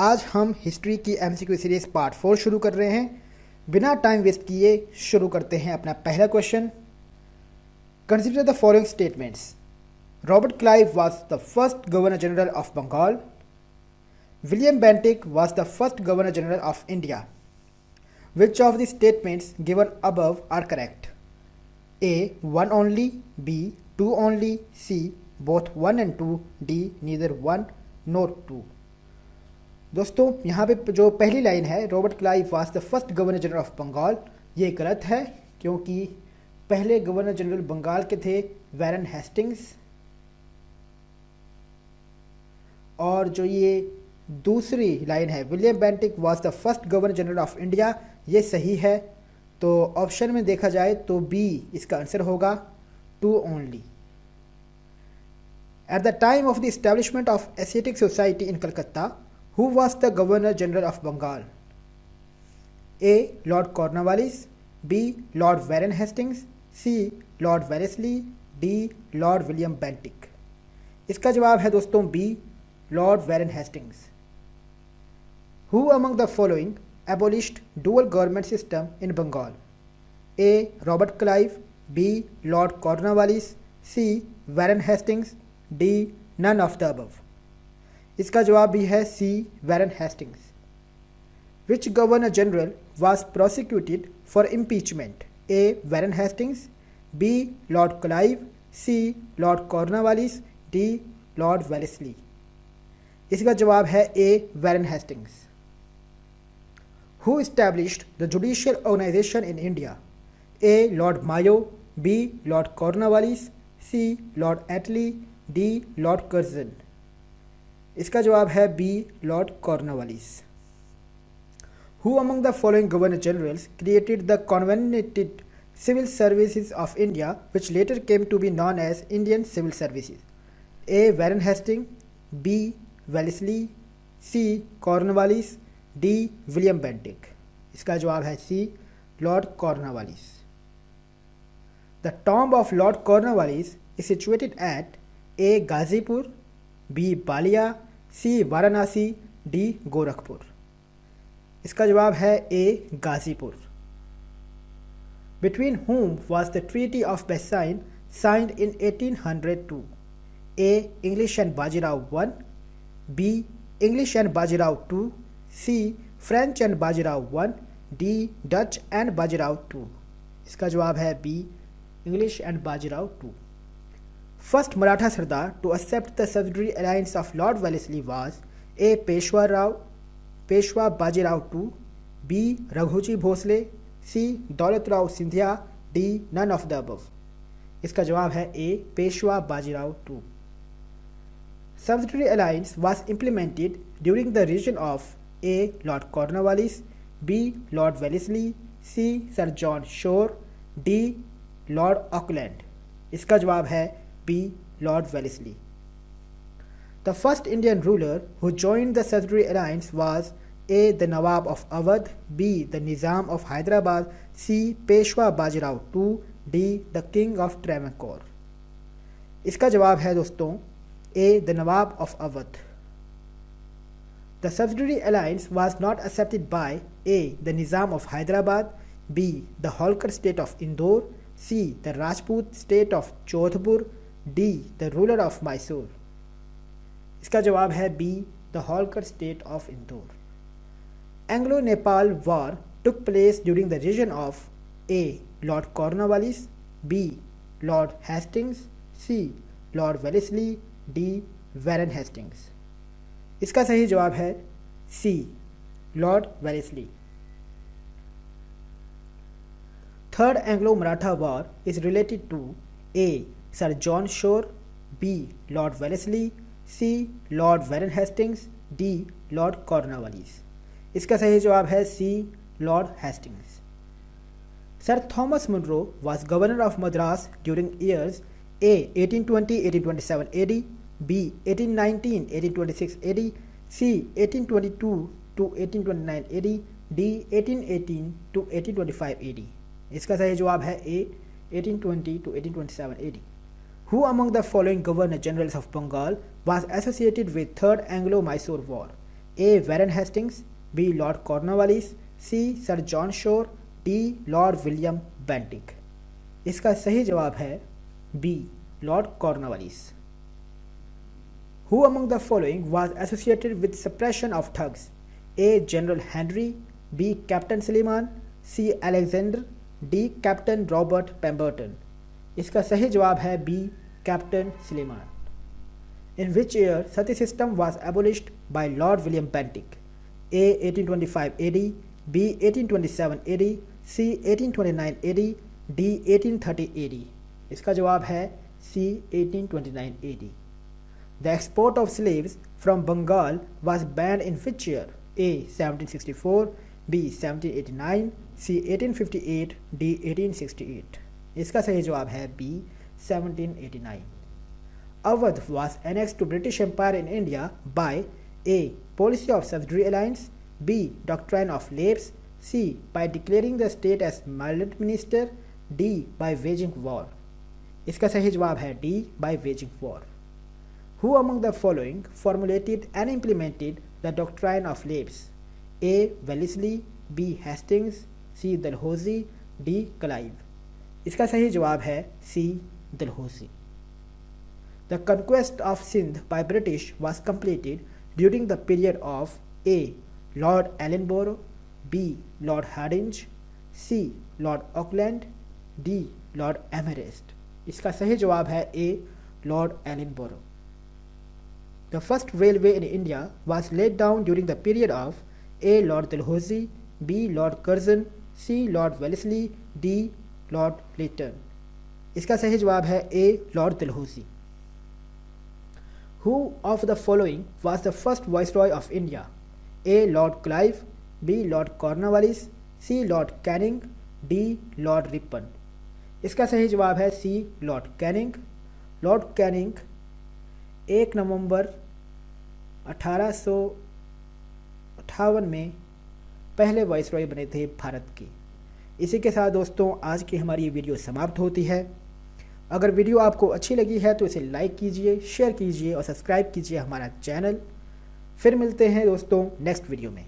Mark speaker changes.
Speaker 1: आज हम हिस्ट्री की एमसीक्यू सीरीज पार्ट 4 शुरू कर रहे हैं। बिना टाइम वेस्ट किए शुरू करते हैं अपना पहला question. Consider the following statements. Robert Clive was the first governor general of Bengal. William Bentinck was the first governor general of India. Which of the statements given above are correct? A. 1 only, B. 2 only, C. both 1 and 2, D. neither 1 nor 2। दोस्तों यहाँ पे जो पहली line है Robert Clive was the first governor general of Bengal, ये गलत है क्योंकि पहले गवर्नर जनरल बंगाल के थे वैरन हेस्टिंग्स। और जो ये दूसरी लाइन है William Bentinck was the first governor general of India, ये सही है। तो ऑप्शन में देखा जाए तो बी इसका आंसर होगा, 2 only. At the time of the establishment of Asiatic Society in Calcutta, who was the governor general of Bengal? A. Lord Cornwallis, B. Lord Warren Hastings, C. Lord Wellesley, D. Lord William Bentinck. इसका जवाब है दोस्तों B, lord Warren Hastings. Who among the following abolished dual government system in Bengal? A. Robert Clive, B. Lord Cornwallis, C. Warren Hastings, D. none of the above। इसका जवाब भी है C. Warren Hastings। Which Governor General was prosecuted for impeachment? A. Warren Hastings, B. Lord Clive, C. Lord Cornwallis, D. Lord Wellesley। इसका जवाब है A. Warren Hastings। Who established the judicial organization in India? A. Lord Mayo, B. Lord Cornwallis, C. Lord Attlee, D. Lord Curzon। इसका जवाब है B. Lord Cornwallis। Who among the following governor generals created the Convented Civil Services of India, which later came to be known as Indian Civil Services? A. Warren Hastings, B. Wellesley, C. Cornwallis, D. William Bentinck. इसका जवाब है C, Lord Cornwallis. The tomb of Lord Cornwallis is situated at A. Ghazipur, B. Ballia, C. Varanasi, D. Gorakhpur. इसका जवाब है A. Ghazipur. Between whom was the Treaty of Versailles signed in 1802? A. English and Bajirao I, B. English and Bajirao II, C. French and Bajirao I, D. Dutch and Bajirao II। इसका जवाब है B. English and Bajirao II। First Maratha Sardar to accept the subsidiary alliance of Lord Wellesley was A. Peshwa Bajirao II, B. Raghuji Bhosle, C. Daulat Rao Sindhya, D. none of the above। इसका जवाब है A. Peshwa Bajirao II। Subsidiary alliance was implemented during the reign of A. Lord Cornwallis, B. Lord Wellesley, C. Sir John Shore, D. Lord Auckland। इसका जवाब है B. Lord Wellesley। The first Indian ruler who joined the subsidiary alliance was A. the Nawab of Awadh, B. the Nizam of Hyderabad, C. Peshwa Bajirao II, D. the King of Travancore। इसका जवाब है दोस्तों A. the Nawab of Awadh। The subsidiary alliance was not accepted by A. the Nizam of Hyderabad, B. the Holkar state of Indore, C. the Rajput state of Jodhpur, D. the ruler of Mysore। इसका जवाब है B. the Holkar state of Indore। Anglo-Nepal war took place during the reign of A. Lord Cornwallis, B. Lord Hastings, C. Lord Wellesley, D. Warren Hastings। इसका सही जवाब है C, Lord Wellesley. Third Anglo Maratha war is related to A. Sir John Shore, B. Lord Wellesley, C. Lord Warren Hastings, D. Lord Cornwallis. इसका सही जवाब है C, Lord Hastings. Sir Thomas Munro was governor of Madras during years A. 1820-1827 AD, B. 1819-1826 AD, C. 1822 to 1829 AD, D. 1818 to 1825 AD। इसका सही जवाब है A. 1820 to 1827 AD। Who among the following governor generals of Bengal was associated with Third Anglo-Mysore War? A Warren Hastings, B lord Cornwallis, C sir John Shore, D lord William Bentinck. इसका सही जवाब है B lord Cornwallis. Who among the following was associated with suppression of thugs? A. General Henry, B. Captain Suleiman, C. Alexander, D. Captain Robert Pemberton। इसका सही जवाब है B. Captain Suleiman। In which year sati system was abolished by Lord William Bentinck? A. 1825 AD, B. 1827 AD, C. 1829 AD, D. 1830 AD। इसका जवाब है C. 1829 AD। The export of slaves from Bengal was banned in which year? A. 1764, B. 1789, C. 1858, D. 1868। इसका सही जवाब है B. 1789। Awadh was annexed to British Empire in India by A. Policy of subsidiary alliance, B. Doctrine of lapse, C. By declaring the state as maladminister, D. By waging war। इसका सही जवाब है D. By waging war। Who among the following formulated and implemented the doctrine of lapse? A. Wellesley, B. Hastings, C. Dalhousie, D. Clive। इसका सही जवाब है C. Dalhousie। The conquest of Sindh by British was completed during the period of A. Lord Ellenborough, B. Lord Hardinge, C. Lord Auckland, D. Lord Amherst। इसका सही जवाब है A. Lord Ellenborough। The first railway in India was laid down during the period of A. Lord Dalhousie, B. Lord Curzon, C. Lord Wellesley, D. Lord Lytton। इसका सही जवाब है A. Lord Dalhousie। Who of the following was the first Viceroy of India? A. Lord Clive, B. Lord Cornwallis, C. Lord Canning, D. Lord Ripon। इसका सही जवाब है C. Lord Canning। Lord Canning 1 नवंबर 1858 में पहले वाइसरॉय बने थे भारत के। इसी के साथ दोस्तों आज की हमारी ये वीडियो समाप्त होती है। अगर वीडियो आपको अच्छी लगी है तो इसे लाइक कीजिए, शेयर कीजिए और सब्सक्राइब कीजिए हमारा चैनल। फिर मिलते हैं दोस्तों नेक्स्ट वीडियो में।